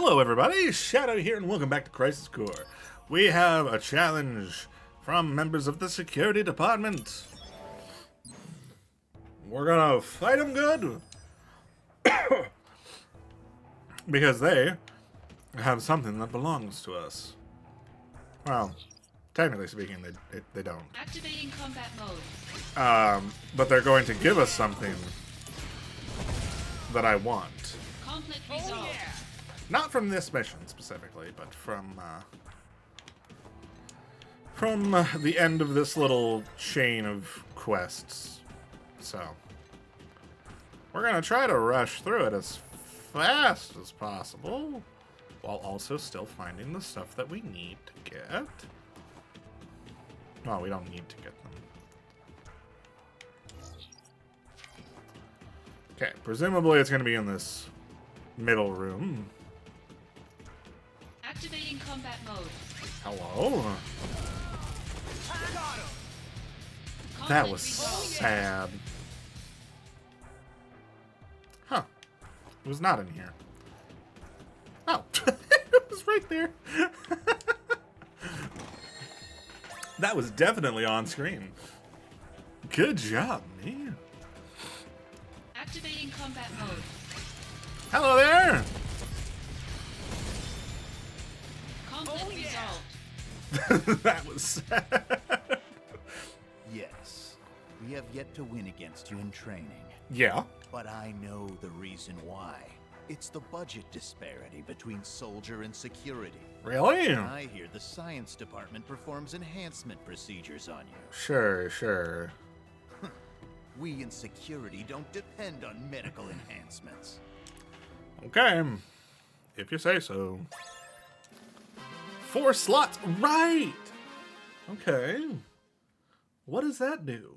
Hello everybody, Shadow here and welcome back to Crisis Core. We have a challenge from members of the security department. We're gonna fight them good. Because they have something that belongs to us. Well, technically speaking, they don't. Activating combat mode. But they're going to give us something that I want. Conflict resolved. Not from this mission specifically, but from the end of this little chain of quests. So, we're gonna try to rush through it as fast as possible, while also still finding the stuff that we need to get. No, we don't need to get them. Okay, presumably it's gonna be in this middle room. Activating combat mode. Hello? That was sad. Huh. It was not in here. Oh. It was right there. That was definitely on screen. Good job, me. Activating combat mode. Hello there. Conflict resolved. That was sad. Yes, we have yet to win against you in training. Yeah. But I know the reason why. It's the budget disparity between soldier and security. Really? I hear the science department performs enhancement procedures on you. Sure. We in security don't depend on medical enhancements. Okay. If you say so. 4 slots. Right. Okay. What does that do?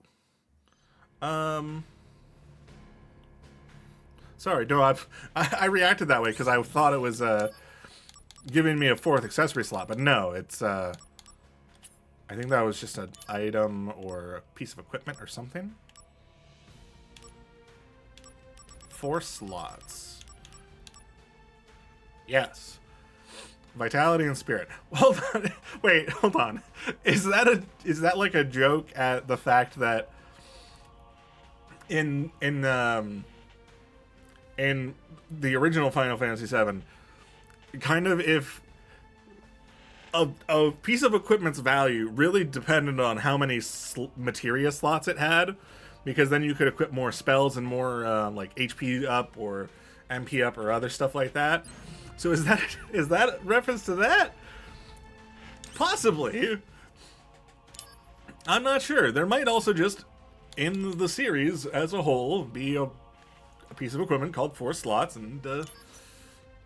Sorry, no, I reacted that way because I thought it was giving me a 4th accessory slot, but no, it's I think that was just an item or a piece of equipment or something. 4 slots. Yes. Vitality and spirit. Hold on. Wait, hold on. Is that like a joke at the fact that in the original Final Fantasy VII, kind of if a piece of equipment's value really depended on how many materia slots it had, because then you could equip more spells and more like HP up or MP up or other stuff like that. So is that a reference to that? Possibly. I'm not sure. There might also just, in the series as a whole, be a piece of equipment called 4 slots, and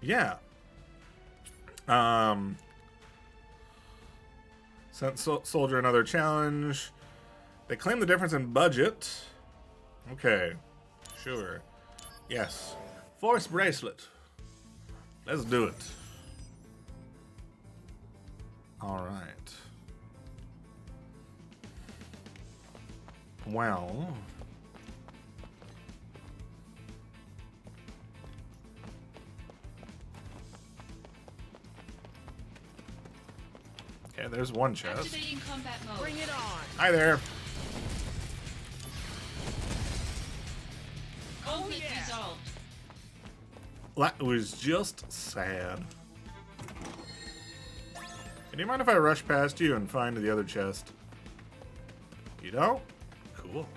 yeah. Sent soldier another challenge. They claim the difference in budget. Okay, sure. Yes. Force bracelet. Let's do it. All right. Well. Okay, there's one chest. Activating combat mode. Bring it on. Hi there. Conflict resolved. That was just sad. Do you mind if I rush past you and find the other chest? You don't? Cool.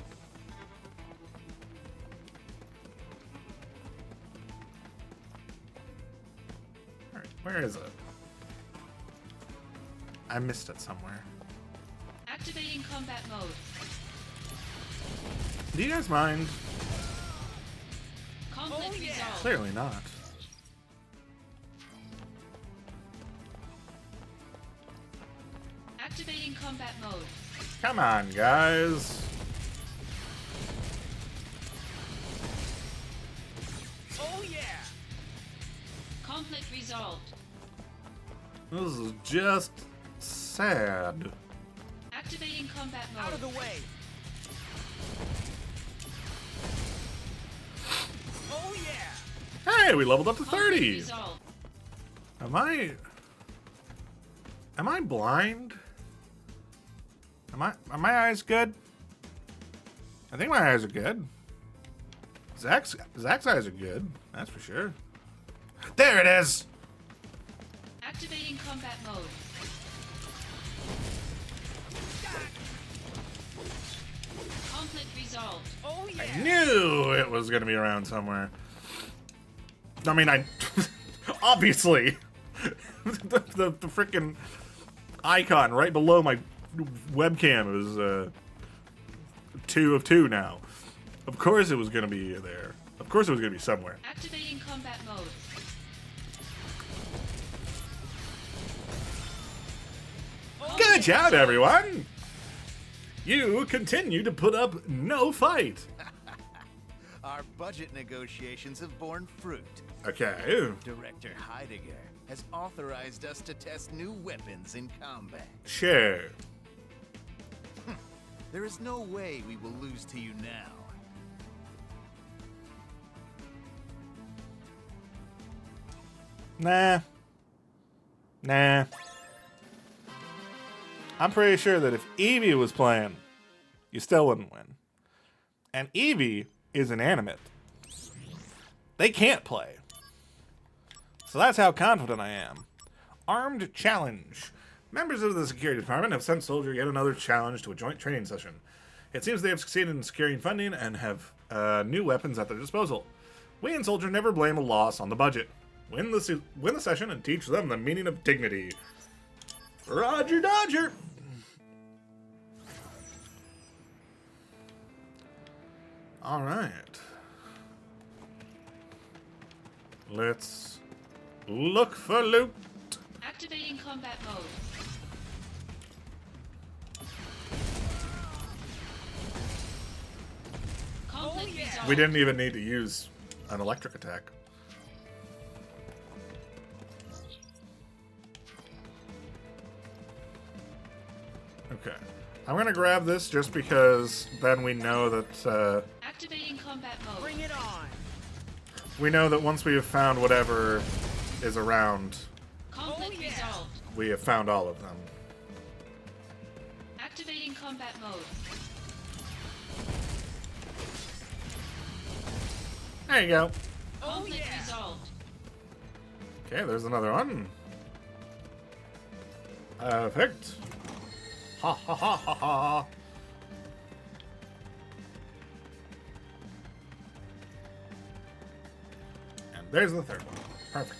Alright, where is it? I missed it somewhere. Activating combat mode. Do you guys mind? Conflict resolved. Clearly not. Activating combat mode. Come on, guys. Oh yeah. Conflict resolved. This is just sad. Activating combat mode. Out of the way. Hey, we leveled up to 30. Resolved. Am I blind? Are my eyes good? I think my eyes are good. Zack's eyes are good. That's for sure. There it is. Activating combat mode. Conflict resolved. Oh yeah. I knew it was gonna be around somewhere. I mean, I obviously the freaking icon right below my webcam is 2 of 2 now. Of course it was gonna be there. Of course it was gonna be somewhere. Activating combat mode. Good job, everyone! You continue to put up no fight. Our budget negotiations have borne fruit. Okay. Director Heidegger has authorized us to test new weapons in combat. Sure. There is no way we will lose to you now. Nah. I'm pretty sure that if Eevee was playing, you still wouldn't win. And Eevee is inanimate. They can't play. So that's how confident I am. Armed challenge. Members of the security department have sent Soldier yet another challenge to a joint training session. It seems they have succeeded in securing funding and have new weapons at their disposal. We and Soldier never blame a loss on the budget. Win the session and teach them the meaning of dignity. Roger Dodger! Alright. Let's look for loot. Activating combat mode. Conflict resolved. We didn't even need to use an electric attack. Okay. I'm gonna grab this just because then we know that, Activating combat mode. Bring it on. we know that once we have found whatever is around, Conflict resolved. we have found all of them. Activating combat mode. There you go. Conflict resolved. Okay, there's another one. Perfect. Ha ha ha ha ha. And there's the third one. Perfect.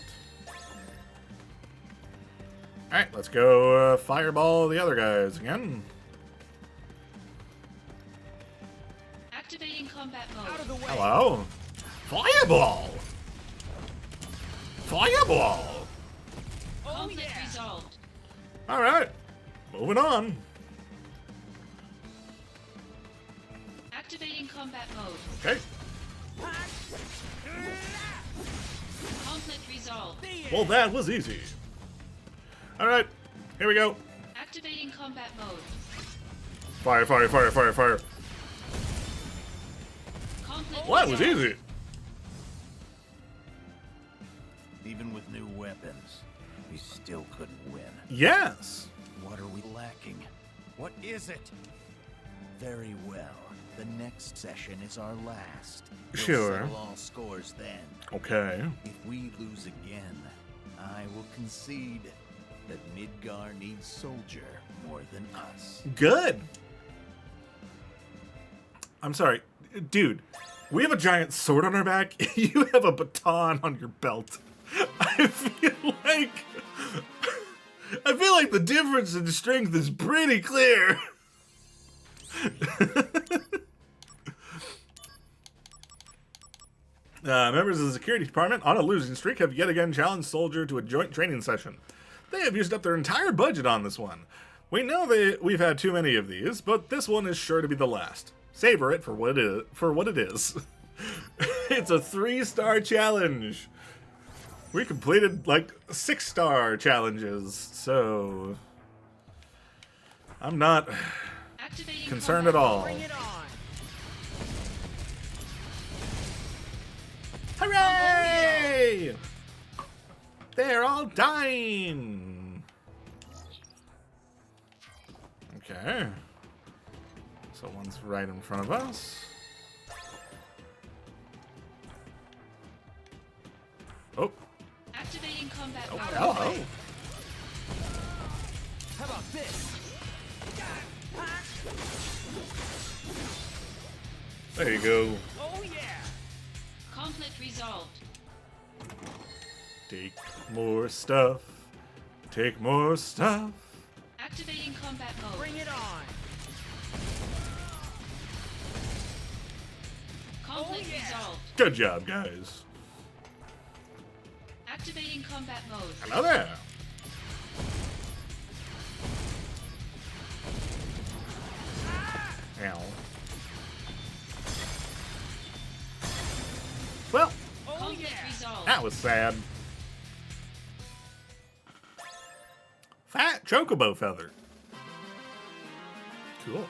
Alright, let's go fireball the other guys again. Activating combat mode. Out of the way. Hello. Fireball! Fireball! Conflict resolved. Alright, moving on. Activating combat mode. Okay. Conflict resolved. Well, that was easy. Alright, here we go. Activating combat mode. Fire, fire, fire, fire, fire. Conflict Well, that was resolved. easy. Even with new weapons, we still couldn't win. Yes. What are we lacking? What is it? Very well. The next session is our last. We'll Sure. settle all scores then. Okay. If we lose again, I will concede that Midgar needs Soldier more than us. Good. I'm sorry. Dude, we have a giant sword on our back. You have a baton on your belt. I feel like the difference in strength is pretty clear. Members of the security department on a losing streak have yet again challenged Soldier to a joint training session. They have used up their entire budget on this one. We know we've had too many of these, but this one is sure to be the last. Savor it for what it is. It's a 3-star challenge. We completed like 6-star challenges, so I'm not Activating concerned combat at all. Bring it on! Hooray! They're all dying. Okay. So one's right in front of us. Oh. Activating combat Oh, mode. hello. How about this? There you go. Oh yeah! Conflict resolved. Take more stuff. Take more stuff. Activating combat mode. Bring it on! Conflict Oh, yeah. resolved. Good job, guys. Activating combat mode. Hello there. Ow. Well, Oh Conflict yeah! resolved. that was sad. Fat chocobo feather. Cool.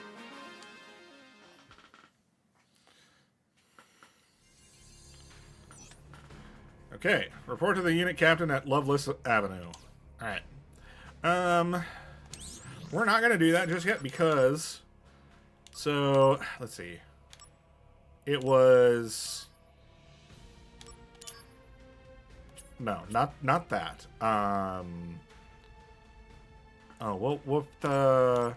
Okay, report to the unit captain at Loveless Avenue. All right. We're not gonna do that just yet because. So let's see. It was. No, not that. Oh, what the?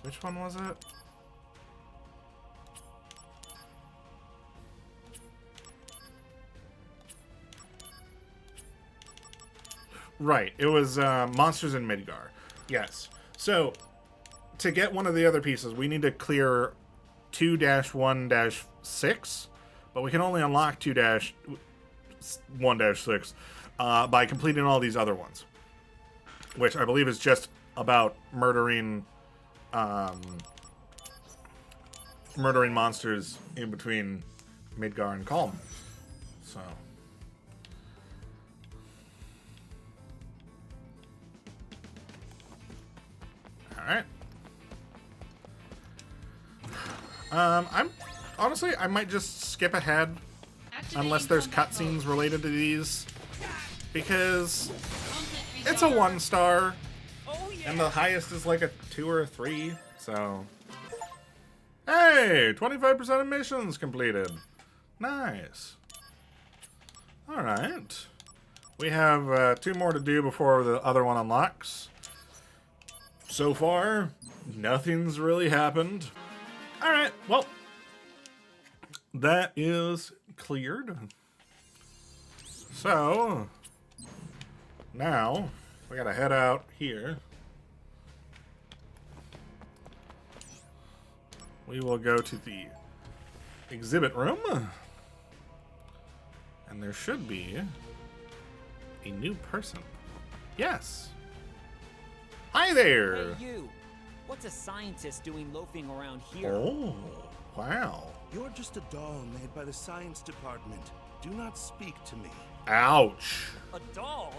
Which one was it? Right, it was Monsters in Midgar. Yes. So, to get one of the other pieces, we need to clear 2-1-6, but we can only unlock 2-1-6 by completing all these other ones, which I believe is just about murdering monsters in between Midgar and Calm. So. Alright. I'm honestly, I might just skip ahead unless there's cutscenes related to these, because Conflict it's a resolved. 1-star Oh yeah! and the highest is like a 2 or a 3. So, hey, 25% of missions completed. Nice. All right, we have 2 more to do before the other one unlocks. So far, nothing's really happened. All right, well, that is cleared. So, now, we gotta head out here. We will go to the exhibit room. And there should be a new person. Yes. Hi there. Hey, you! What's a scientist doing loafing around here? Oh, wow. You're just a doll made by the science department. Do not speak to me. Ouch. A doll?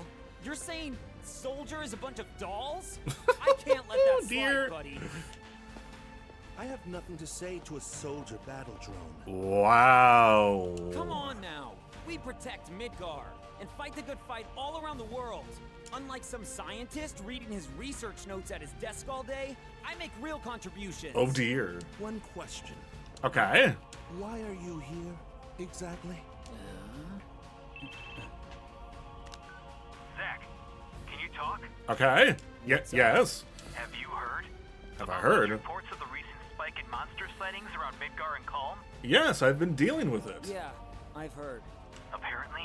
You're saying Soldier is a bunch of dolls? I can't let that Oh, dear. slide, buddy. I have nothing to say to a soldier battle drone. Wow. Come on now. We protect Midgar and fight the good fight all around the world. Unlike some scientist reading his research notes at his desk all day, I make real contributions. Oh dear. One question. Okay. Why are you here exactly? Zack, can you talk? Okay. Yes. Have you heard? Have I about heard? those reports of the recent spike in monster sightings around Midgar and Calm? Yes, I've been dealing with it. Yeah, I've heard. Apparently,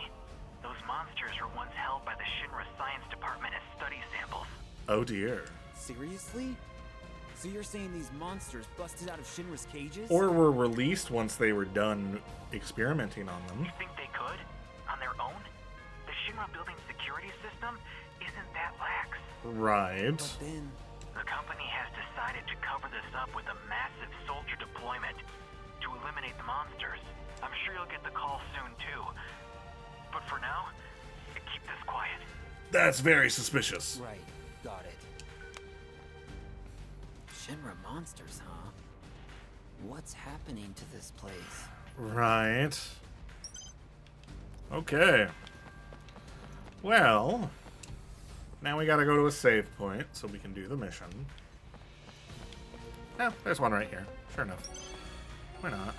those monsters were once held by the Shinra Science Department as study samples. Oh dear. Seriously? So you're saying these monsters busted out of Shinra's cages? Or were released once they were done experimenting on them. You think they could? On their own? The Shinra building security system isn't that lax. Right. But then, The company has decided to cover this up with a massive soldier deployment to eliminate the monsters. I'm sure you'll get the call soon too. But for now, keep this quiet. That's very suspicious. right, got it. Shinra monsters, huh? What's happening to this place? Right. Okay. Well, now we gotta go to a save point so we can do the mission. Oh, there's one right here. Sure enough. Why not?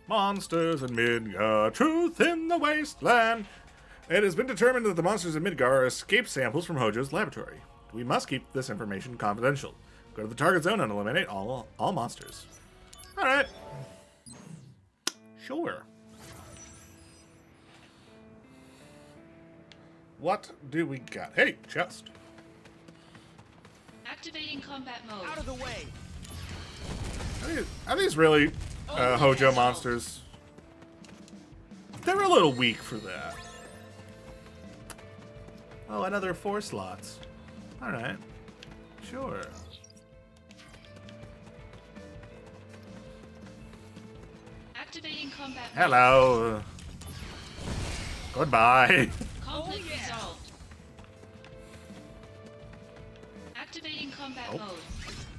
Monsters in Midgar, truth in the wasteland. It has been determined that the monsters in Midgar are escape samples from Hojo's laboratory. We must keep this information confidential. Go to the target zone and eliminate all monsters. Alright. Sure. What do we got? Hey, chest. Activating combat mode. Out of the way. Are these really Hojo monsters? They're a little weak for that. Oh, another 4 slots. Alright. Sure. Activating combat mode. Hello. Goodbye. Conflict resolved. Activating combat mode.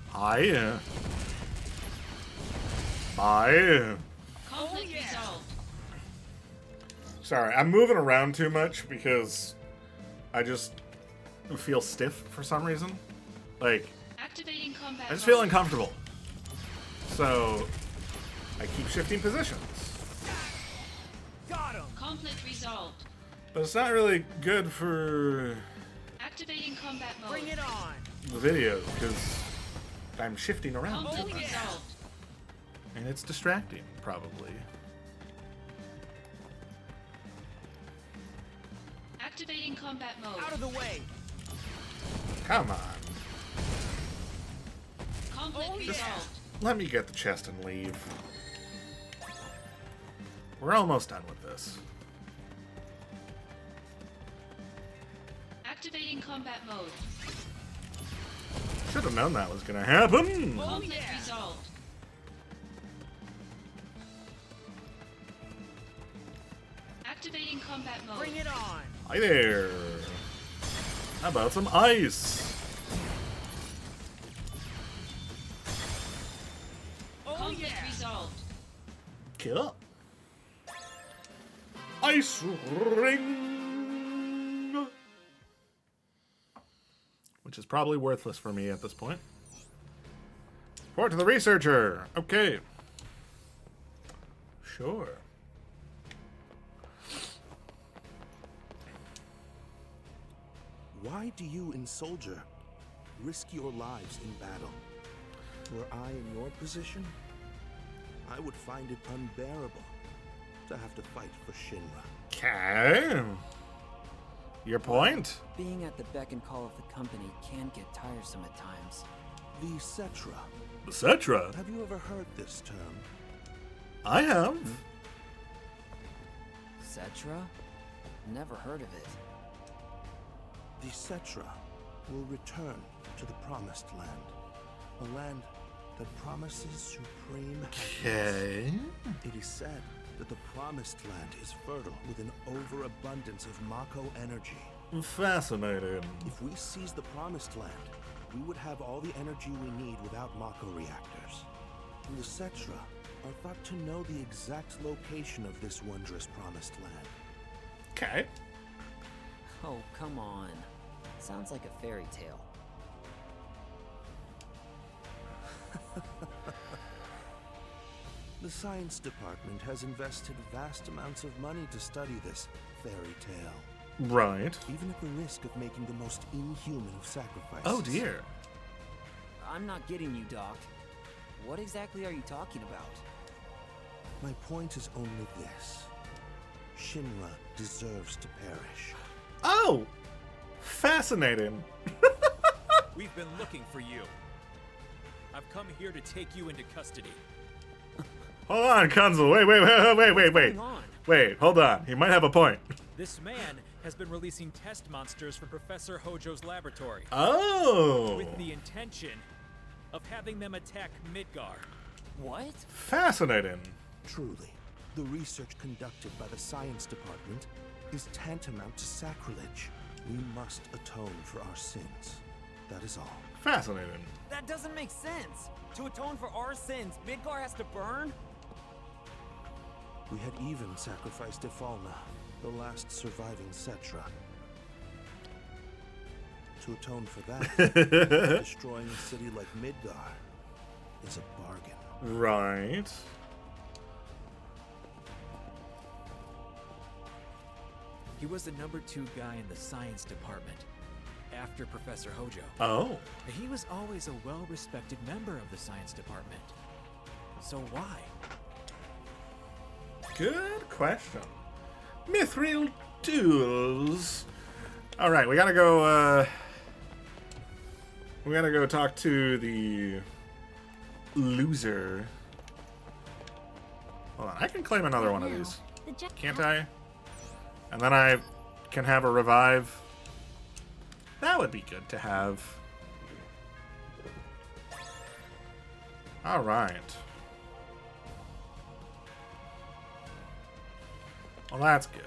Hi. Bye. Conflict resolved. Sorry, I'm moving around too much because I just feel stiff for some reason. Like, Activating combat I just mode. feel uncomfortable. So, I keep shifting positions. Got him. Conflict resolved. But it's not really good for Activating combat mode. Bring it on. the video because I'm shifting around too Conflict much. resolved. And it's distracting, probably. Activating combat mode. Out of the way. Come on. Conflict resolved. Let me get the chest and leave. We're almost done with this. Activating combat mode. Should have known that was gonna happen. Conflict resolved. Activating combat mode. Bring it on. Hi there. How about some ice? Oh Conflict yeah. resolved. Cool. Ice ring. Which is probably worthless for me at this point. Report to the researcher. Okay. Sure. Why do you and Soldier risk your lives in battle? Were I in your position, I would find it unbearable to have to fight for Shinra. Okay. Your point? Being at the beck and call of the company can get tiresome at times. The Cetra. Etc. Have you ever heard this term? I have. Cetra? Never heard of it. The Cetra will return to the Promised Land. A land that promises supreme happiness. Okay. It is said that the Promised Land is fertile with an overabundance of Mako energy. Fascinating. If we seize the Promised Land, we would have all the energy we need without Mako reactors. And the Cetra are thought to know the exact location of this wondrous Promised Land. Okay. Oh, come on. Sounds like a fairy tale. The science department has invested vast amounts of money to study this fairy tale, Right. even at the risk of making the most inhuman of sacrifices. Oh dear. I'm not getting you, Doc. What exactly are you talking about? My point is only this. Shinra deserves to perish. Oh! Fascinating. We've been looking for you. I've come here to take you into custody. Hold on, Kunzel. Wait. What's going on? Wait, hold on. He might have a point. This man has been releasing test monsters from Professor Hojo's laboratory Oh! with the intention of having them attack Midgar. What? Fascinating. Truly, the research conducted by the science department is tantamount to sacrilege. We must atone for our sins. That is all. Fascinating. That doesn't make sense. To atone for our sins, Midgar has to burn? We had even sacrificed Ifalna, the last surviving Cetra. To atone for that, destroying a city like Midgar is a bargain. Right. He was the number 2 guy in the science department, after Professor Hojo. Oh. He was always a well-respected member of the science department. So why? Good question. Mithril tools. All right, we gotta go. We gotta go talk to the loser. Hold on, I can claim another one of these, can't I? And then I can have a revive. That would be good to have. All right. Well, that's good.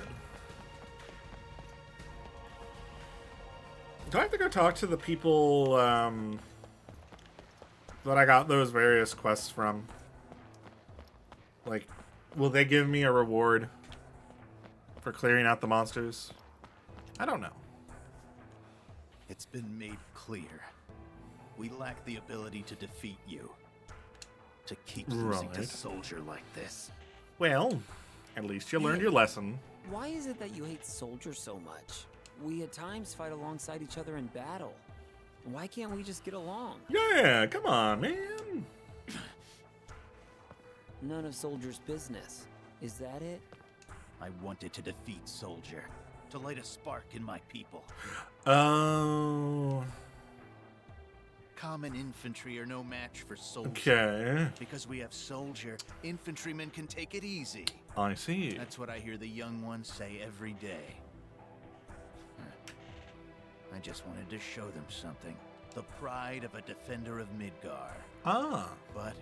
Do I have to go talk to the people that I got those various quests from? Like, will they give me a reward for clearing out the monsters? I don't know. It's been made clear. We lack the ability to defeat you. To keep losing to Right. soldier like this. Well, at least you learned your lesson. Why is it that you hate soldiers so much? We at times fight alongside each other in battle. Why can't we just get along? Yeah, come on, man. None of soldiers' business. Is that it? I wanted to defeat soldier. To light a spark in my people. Oh. Common infantry are no match for soldier. Okay. Because we have soldier, infantrymen can take it easy. I see. That's what I hear the young ones say every day. I just wanted to show them something. The pride of a defender of Midgar. Ah. But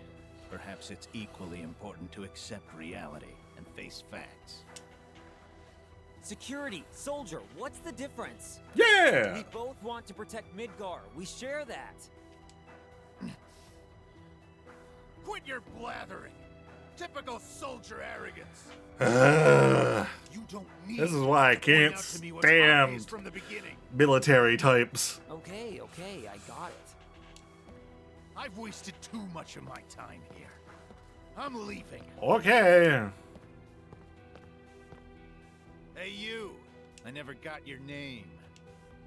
perhaps it's equally important to accept reality and face facts. Security, soldier, what's the difference? Yeah. We both want to protect Midgar. We share that. Quit your blathering! Typical soldier arrogance! You don't need This is why I to point can't out to me what's obvious stand from the beginning. military types. Okay, I got it. I've wasted too much of my time here. I'm leaving. Okay. Hey, you! I never got your name.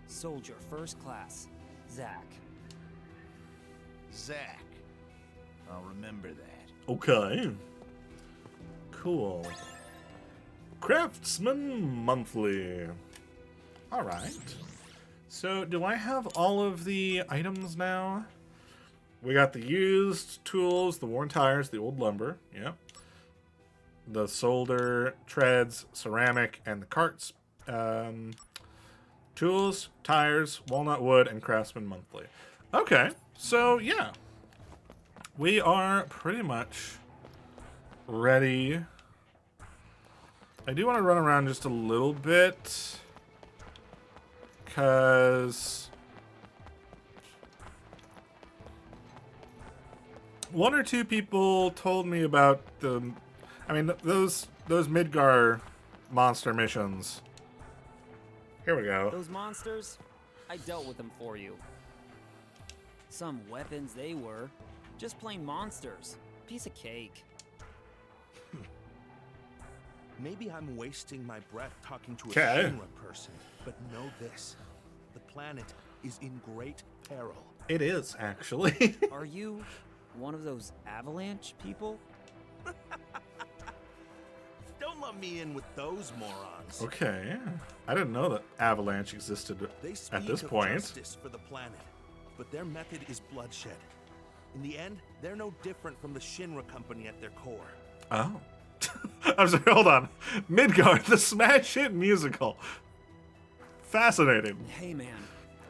Soldier, first class. Zack. Zack. I'll remember that. Okay. Cool. Craftsman Monthly. Alright. So, do I have all of the items now? We got the used tools, the worn tires, the old lumber. Yep. The solder, treads, ceramic, and the carts. Tools, tires, walnut wood, and Craftsman Monthly. Okay. So, yeah. We are pretty much ready. I do want to run around just a little bit, because one or two people told me about the, I mean, those Midgar monster missions. Here we go. Those monsters? I dealt with them for you. Some weapons they were. Just plain monsters. Piece of cake. Maybe I'm wasting my breath talking to a Okay. Shinra person, but know this. The planet is in great peril. It is, actually. Are you one of those avalanche people? Don't let me in with those morons. Okay. I didn't know that Avalanche existed They at speak this of point. justice for the planet, but their method is bloodshed. In the end, they're no different from the Shinra company at their core. Oh. I'm sorry, hold on. Midgard, the smash hit musical. Fascinating. Hey man.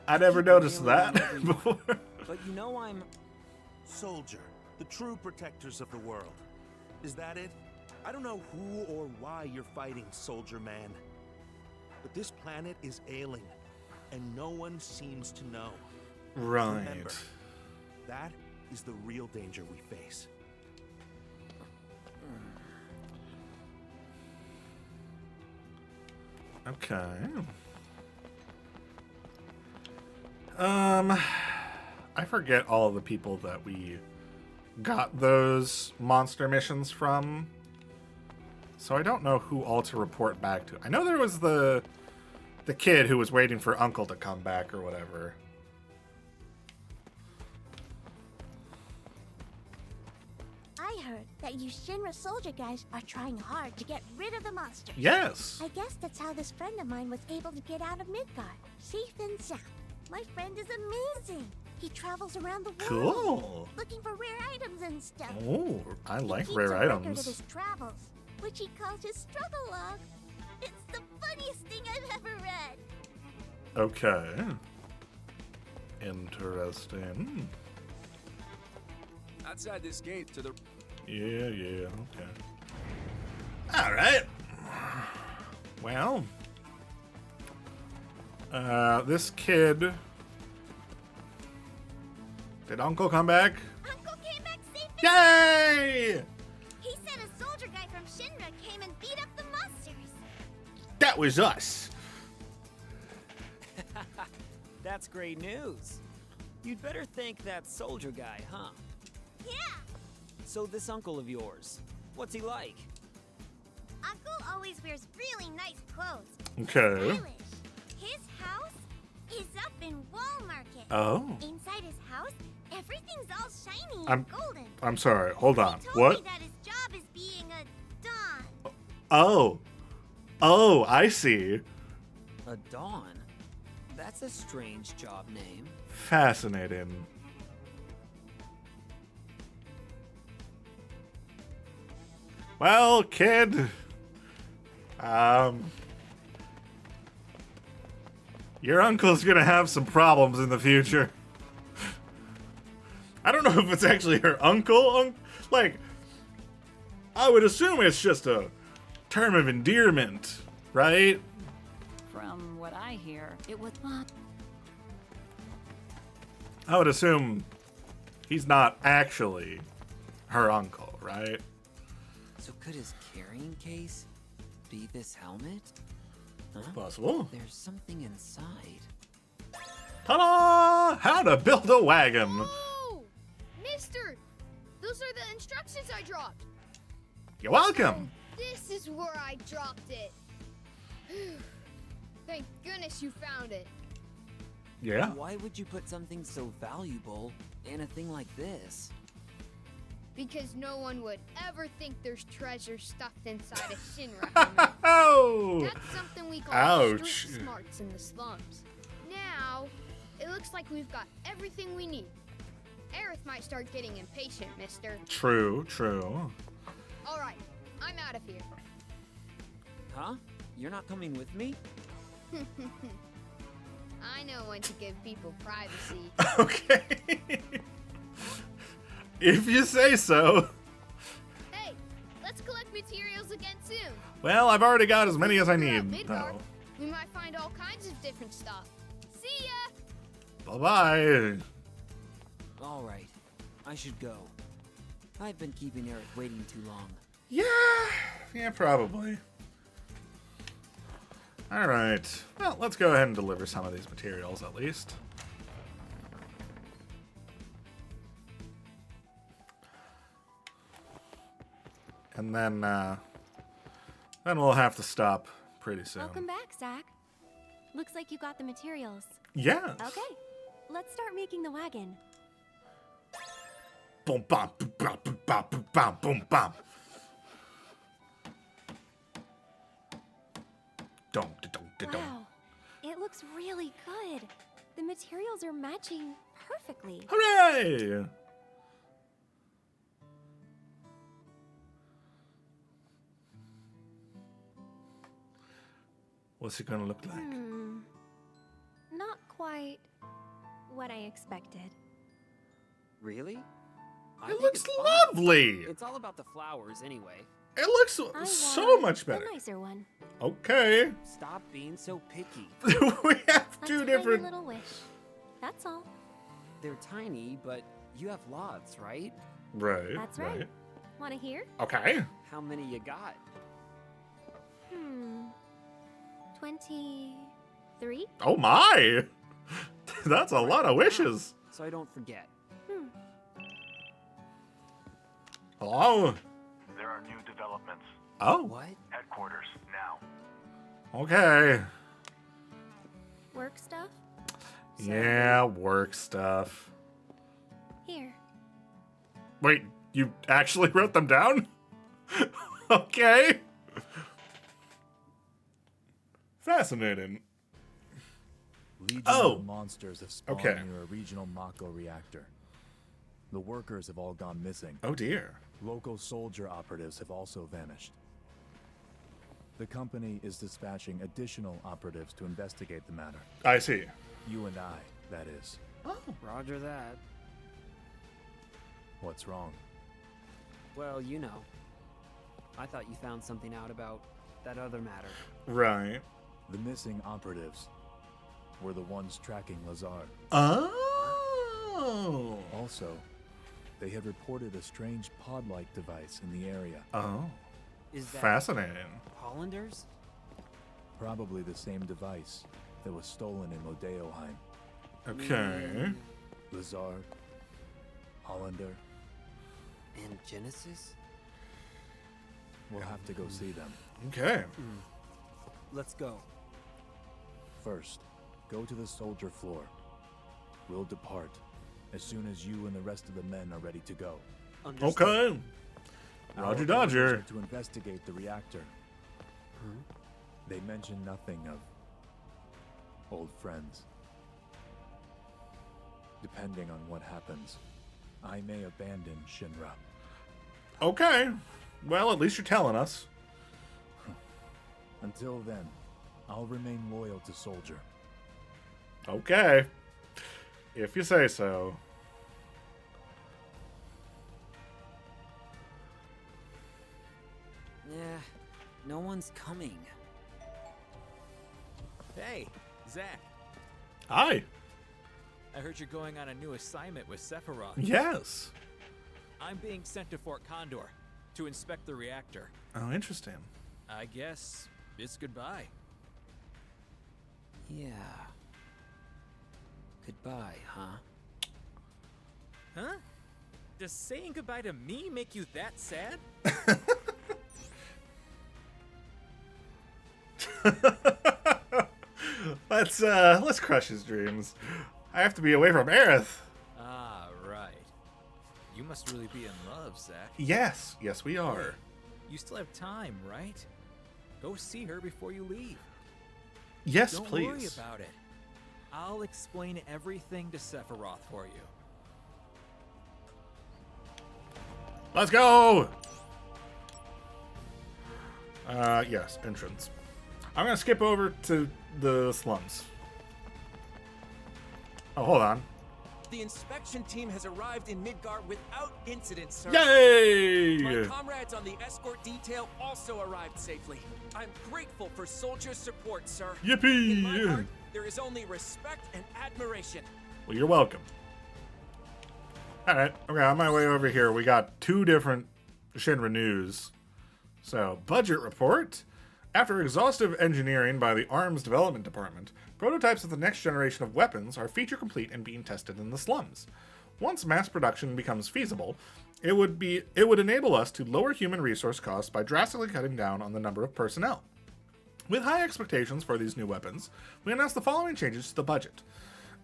I never keep noticed railing that on everyone, before. But you know I'm... Soldier, the true protectors of the world. Is that it? I don't know who or why you're fighting, Soldier Man. But this planet is ailing, and no one seems to know. Right. Remember, that is the real danger we face. Okay. I forget all of the people that we got those monster missions from. So I don't know who all to report back to. I know there was the kid who was waiting for Uncle to come back or whatever. I heard that you Shinra soldier guys are trying hard to get rid of the monster. Yes. I guess that's how this friend of mine was able to get out of Midgard, safe and sound. My friend is amazing. He travels around the world, Cool. looking for rare items and stuff. Oh, I He like keeps rare a record of items. his travels, which he calls his struggle log. It's the funniest thing I've ever read. Okay. Interesting. Outside this gate to the. Yeah, okay. All right. Well, this kid. Did Uncle come back? Uncle came back safe and Yay! he said a soldier guy from Shinra came and beat up the monsters. That was us. That's great news. You'd better thank that soldier guy, huh? Yeah, So this uncle of yours, what's he like? Uncle always wears really nice clothes. Okay. Stylish. His house is up in Wall Market. Oh. Inside his house, everything's all shiny I'm- and golden. I'm sorry. Hold on. He told What? me that his job is being a don. Oh, I see. A Dawn? That's a strange job name. Fascinating. Well, kid. Your uncle's gonna have some problems in the future. I don't know if it's actually her uncle. Like, I would assume it's just a term of endearment, right? From what I hear, it was I would assume he's not actually her uncle, right? So could his carrying case be this helmet? Huh? Possible. There's something inside. Ta-da! How to build a wagon. Oh! Mister! Those are the instructions I dropped. You're welcome. This is where I dropped it. Thank goodness you found it. Yeah. Why would you put something so valuable in a thing like this? Because no one would ever think there's treasure stuffed inside a Shinra helmet. Oh! That's something we call Ouch. street smarts in the slums. Now, it looks like we've got everything we need. Aerith might start getting impatient, mister. True, true. All right, I'm out of here. Huh? You're not coming with me? I know when to give people privacy. Okay. If you say so. Hey, let's collect materials again soon. Well, I've already got as many as I Throughout need. Midgard, Oh. we might find all kinds of different stuff. See ya! Bye-bye. All right. I should go. I've been keeping Aerith waiting too long. Yeah, probably. All right. Well, let's go ahead and deliver some of these materials at least. And then we'll have to stop pretty soon. Welcome back, Zack. Looks like you got the materials. Yes. Okay, let's start making the wagon. Boom, bam, boom, bam, boom, bam, boom, bam, boom, bam. Dum, da, dum, da, dum. Wow, it looks really good. The materials are matching perfectly. Hooray! What's it gonna look like? Not quite what I expected. Really? I It think looks it's fine. lovely! It's all about the flowers anyway. It looks I so want much better. A nicer one. Okay. Stop being so picky. We have A two tiny different. little wish. That's all. They're tiny, but you have lots, right? Right. That's right. Want to hear? Okay. How many you got? 23? Oh my! That's a lot of wishes. So I don't forget. Hello? There are new developments. Oh, What? Headquarters, now. okay. Work stuff? Yeah, work stuff. Here. Wait, you actually wrote them down? Okay. Fascinating. Legion Oh. of monsters have spawned Okay. near a regional Mako reactor. The workers have all gone missing. Oh dear. Local soldier operatives have also vanished. The company is dispatching additional operatives to investigate the matter. I see. You and I, that is. Roger that. What's wrong? Well, you know. I thought you found something out about that other matter. Right. The missing operatives were the ones tracking Lazar. Oh. Also, they had reported a strange pod-like device in the area. Oh. Is that Fascinating. Hollanders? Probably the same device that was stolen in Modeoheim. Okay. Lazar, Hollander, And Genesis? we'll have to go see them. Okay. Let's go. First, go to the soldier floor. We'll depart as soon as you and the rest of the men are ready to go. Understood. Okay. Our Roger orders Dodger. are to investigate the reactor. They mention nothing of old friends. Depending on what happens, I may abandon Shinra. Okay. Well, at least you're telling us. Until then, I'll remain loyal to Soldier. Okay. If you say so. Yeah, no one's coming. Hey, Zack. Hi. I heard you're going on a new assignment with Sephiroth. Yes. I'm being sent to Fort Condor to inspect the reactor. Oh, interesting. I guess it's goodbye. Yeah. Goodbye, huh? Huh? Does saying goodbye to me make you that sad? Let's crush his dreams. I have to be away from Aerith. Ah, right. You must really be in love, Zack. Yes, yes we are. You still have time, right? Go see her before you leave. Yes, Don't please. worry about it. I'll explain everything to Sephiroth for you. Let's go! Yes, entrance. I'm gonna skip over to the slums. Oh, hold on. The inspection team has arrived in Midgard without incident, sir. Yay! My comrades on the escort detail also arrived safely. I'm grateful for soldiers' support, sir. Yippee! In my heart, there is only respect and admiration. Well, you're welcome. Alright, okay, on my way over here, we got two different Shinra news. So, budget report. After exhaustive engineering by the Arms Development Department, prototypes of the next generation of weapons are feature complete and being tested in the slums. Once mass production becomes feasible, it would enable us to lower human resource costs by drastically cutting down on the number of personnel. With high expectations for these new weapons, we announced the following changes to the budget.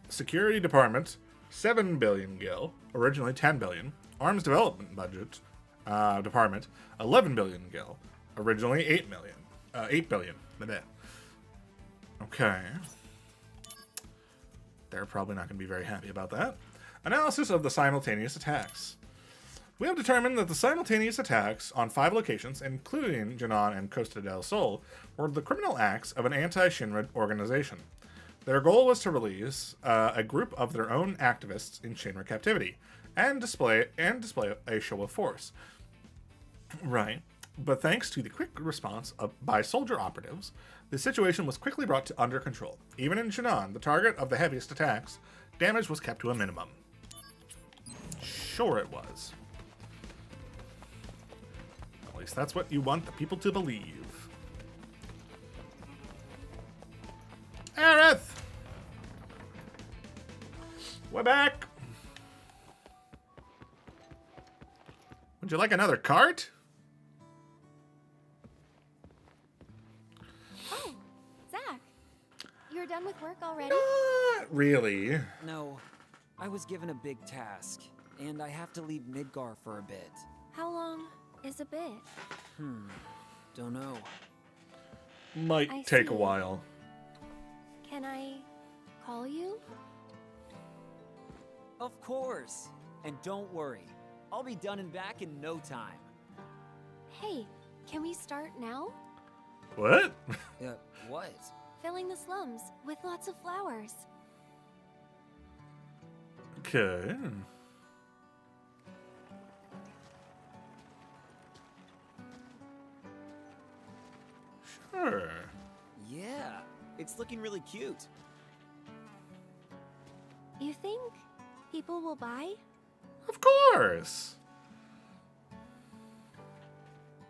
Security Department, 7 billion gil, originally 10 billion. Arms Development Budget Department, 11 billion gil, originally 8 billion. Okay. They're probably not going to be very happy about that. Analysis of the simultaneous attacks. We have determined that the simultaneous attacks on 5 locations, including Jinan and Costa del Sol, were the criminal acts of an anti-Shinra organization. Their goal was to release a group of their own activists in Shinra captivity and display a show of force. Right. But thanks to the quick response by soldier operatives, the situation was quickly brought under control. Even in Jinan, the target of the heaviest attacks, damage was kept to a minimum. Sure it was. At least that's what you want the people to believe. Aerith! We're back! Would you like another cart? Oh, Zack. You're done with work already? Not really. No, I was given a big task, and I have to leave Midgar for a bit. How long is a bit? Don't know. Might I take a see. while. Can I call you? Of course. And don't worry, I'll be done and back in no time. Hey, can we start now? What? What? Filling the slums with lots of flowers. Okay. Sure. Yeah, it's looking really cute. You think people will buy? Of course.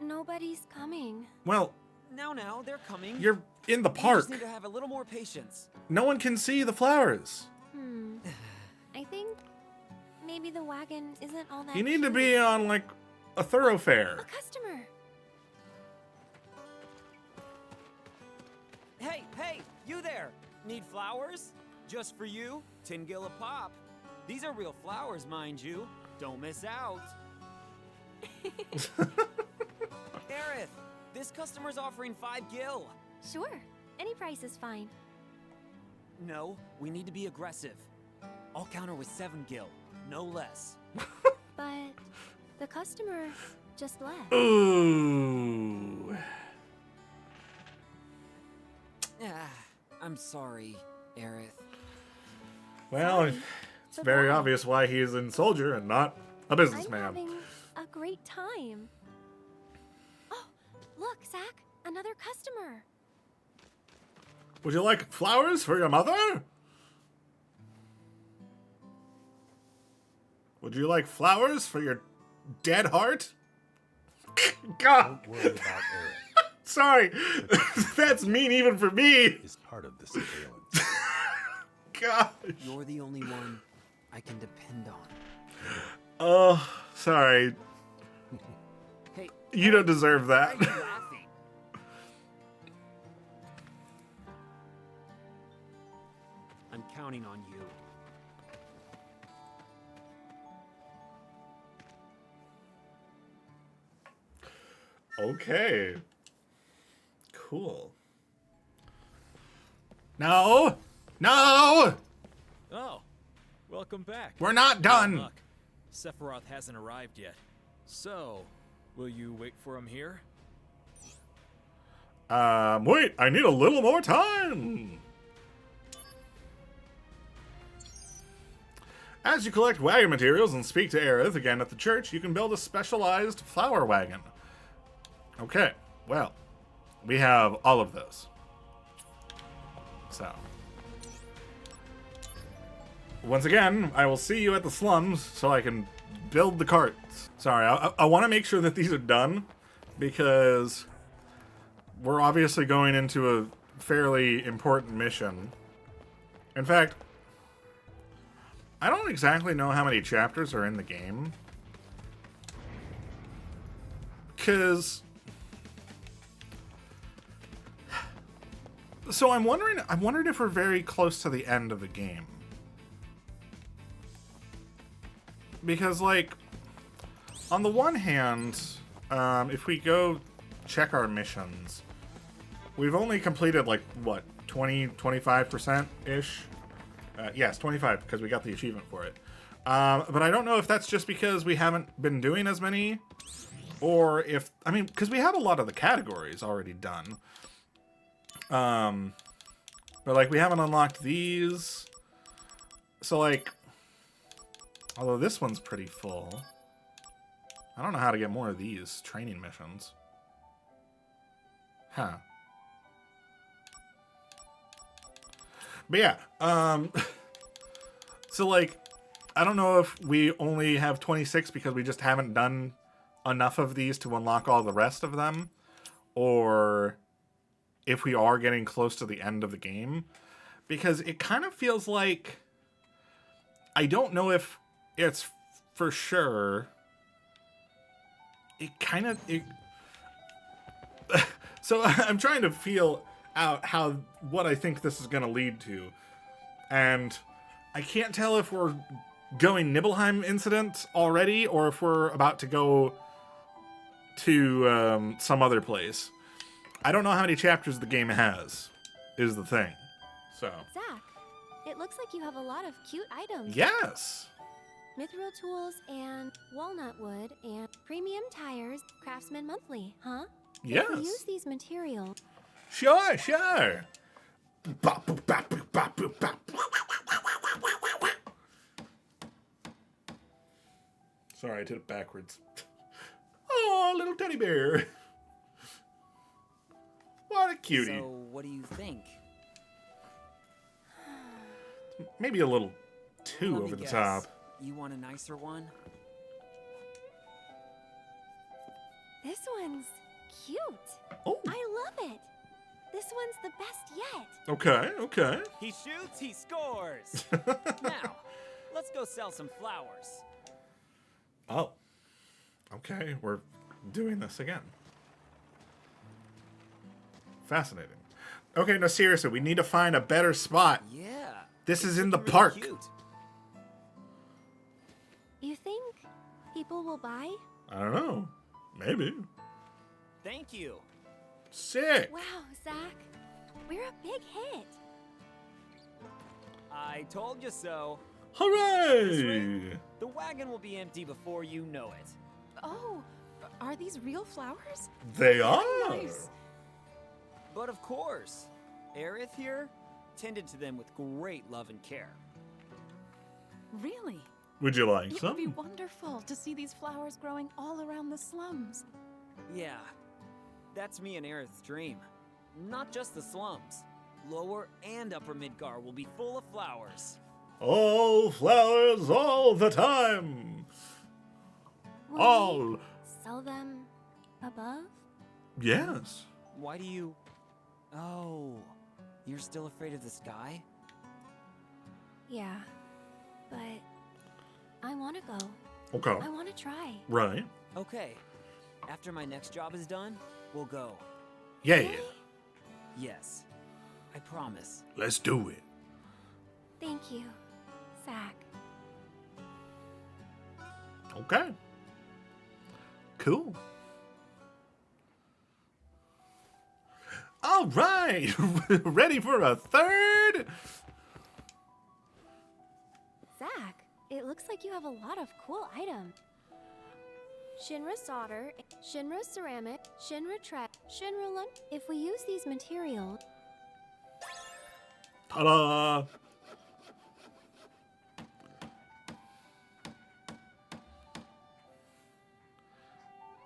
Nobody's coming. Well, Now, they're coming. you're in the We park. just need to have a little more patience. No one can see the flowers. I think maybe the wagon isn't all that You need to cute. be on, like, a thoroughfare. A customer. Hey, you there! Need flowers? Just for you? 10 gil a pop. These are real flowers, mind you. Don't miss out. Aerith, this customer's offering 5 gil. Sure. Any price is fine. No, we need to be aggressive. I'll counter with 7 gil, no less. But the customer just left. Ooh. I'm sorry, Aerith. Well, Sorry. it's very Goodbye. obvious why he's in soldier and not a I'm businessman. having a great time. Oh, look, Zack, another customer. Would you like flowers for your mother? Would you like flowers for your dead heart? God. Don't worry about Aerith. Sorry. That's mean even for me. Is part of the surveillance. God. You're the only one I can depend on. Oh, sorry. Hey, You don't deserve why that. are you laughing? I'm counting on you. Okay. Cool. No! No! Oh, welcome back. We're not done. Look, Sephiroth hasn't arrived yet. So, will you wait for him here? Wait, I need a little more time. As you collect wagon materials and speak to Aerith again at the church, you can build a specialized flower wagon. Okay, well, we have all of those. So, once again, I will see you at the slums so I can build the carts. Sorry, I want to make sure that these are done because we're obviously going into a fairly important mission. In fact, I don't exactly know how many chapters are in the game. Because... So I'm wondering if we're very close to the end of the game. Because, like, on the one hand, if we go check our missions, we've only completed, like, what, 25%-ish? Yes, 25, because we got the achievement for it. But I don't know if that's just because we haven't been doing as many, or if, I mean, because we have a lot of the categories already done. But, like, we haven't unlocked these. So, like, although this one's pretty full, I don't know how to get more of these training missions. Huh. But yeah, so, like, I don't know if we only have 26 because we just haven't done enough of these to unlock all the rest of them, or if we are getting close to the end of the game. because it kind of feels like, I don't know if it's for sure. So I'm trying to feel out what I think this is going to lead to. And I can't tell if we're going Nibelheim incident already or if we're about to go to some other place. I don't know how many chapters the game has, is the thing. So. Zack, it looks like you have a lot of cute items. Yes. Mithril tools and walnut wood and premium tires, Craftsman Monthly, huh? Yes. If we use these materials. Sure. Sorry, I did it backwards. Oh, little teddy bear. What a cutie. So, what do you think? Maybe a little too Let me over the guess. top. You want a nicer one? This one's cute. Oh. I love it. This one's the best yet. Okay. He shoots, he scores. Now, let's go sell some flowers. Oh. Okay, we're doing this again. Fascinating. Okay, no, seriously, we need to find a better spot. Yeah. This is in the Really park. cute. You think people will buy? I don't know. Maybe. Thank you. Sick. Wow, Zack. We're a big hit. I told you so. Hooray! The wagon will be empty before you know it. Oh, are these real flowers? They are. Nice. But of course, Aerith here tended to them with great love and care. Really? Would you like It would be some? wonderful to see these flowers growing all around the slums. Yeah, that's me and Aerith's dream. Not just the slums. Lower and Upper Midgar will be full of flowers. All flowers all the time. Will All. we sell them above? Yes. Why do you... Oh, you're still afraid of the sky? Yeah, but I want to go. Okay. I want to try. Right. Okay, after my next job is done, we'll go. Yeah. Yes, I promise. Let's do it. Thank you, Zack. Okay. Cool. All right. Ready for a third? Zack, it looks like you have a lot of cool items. Shinra solder, Shinra ceramic, Shinra track, Shinra lun. If we use these materials, Ta-da!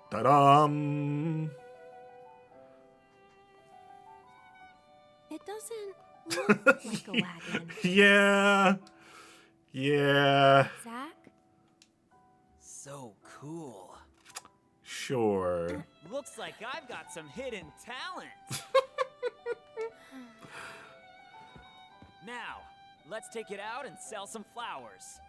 Ta-dam! it doesn't look like a wagon. Yeah. Zack, So cool. Sure. Looks like I've got some hidden talent. Now, let's take it out and sell some flowers.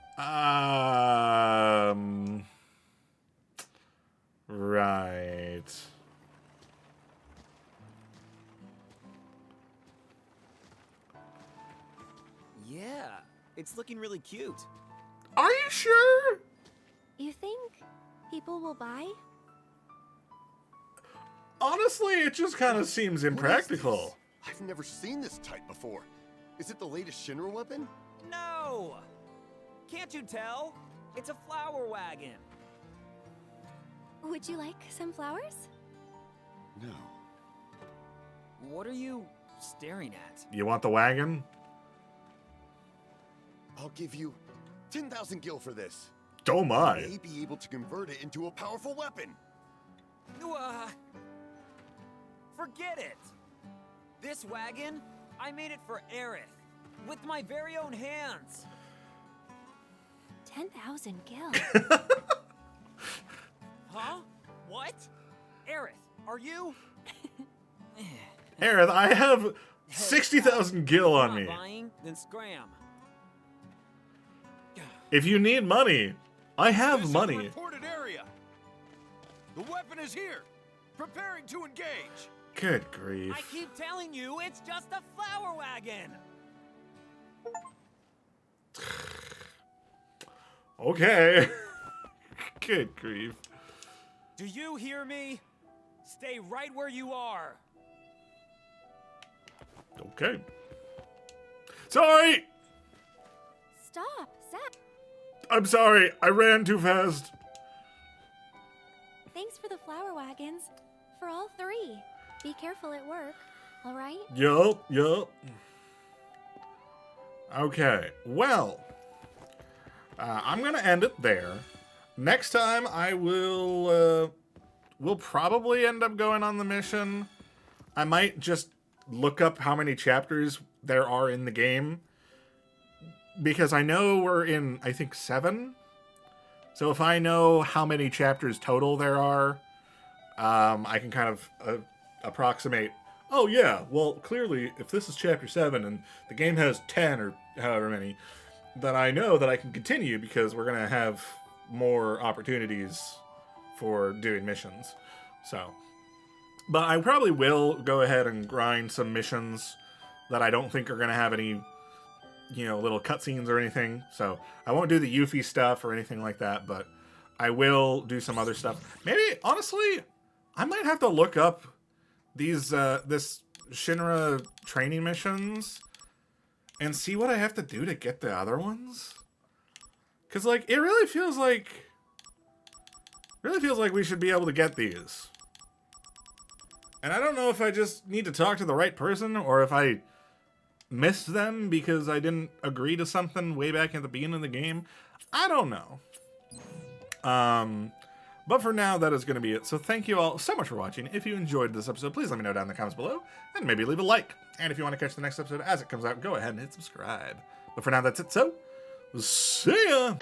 Right. Yeah, it's looking really cute. Are you sure? you think people will buy? Honestly, it just kind of seems impractical. I've never seen this type before. Is it the latest Shinra weapon? No! Can't you tell? It's a flower wagon. Would you like some flowers? No. What are you staring at? You want the wagon? I'll give you 10,000 gil for this. Oh my. You may be able to convert it into a powerful weapon. Forget it. This wagon, I made it for Aerith. With my very own hands. 10,000 gil. Huh? What? Aerith, are you? Aerith, I have Hey, 60,000 gil on not me. buying, then scram. If you need money, I have This is money. the reported area. The weapon is here, preparing to engage. Good grief. I keep telling you, it's just a flower wagon. Okay. Good grief. Do you hear me? Stay right where you are. Okay. Sorry! Stop, Zack. I'm sorry. I ran too fast. Thanks for the flower wagons. For all 3. Be careful at work, alright? Yup. Okay. Well, I'm going to end it there. Next time I will, we'll probably end up going on the mission. I might just look up how many chapters there are in the game. Because I know we're in, I think, 7. So if I know how many chapters total there are, I can kind of approximate, oh yeah, well, clearly, if this is chapter 7 and the game has 10 or however many, then I know that I can continue because we're going to have more opportunities for doing missions. So, but I probably will go ahead and grind some missions that I don't think are going to have any, little cutscenes or anything. So I won't do the Yuffie stuff or anything like that, but I will do some other stuff. Maybe, honestly, I might have to look up these, this Shinra training missions and see what I have to do to get the other ones. Because, like, it really feels like we should be able to get these. And I don't know if I just need to talk to the right person or if I missed them because I didn't agree to something way back at the beginning of the game. I don't know. But for now, that is going to be it. So thank you all so much for watching. If you enjoyed this episode, please let me know down in the comments below and maybe leave a like. And if you want to catch the next episode as it comes out, go ahead and hit subscribe. But for now, that's it. So, see ya!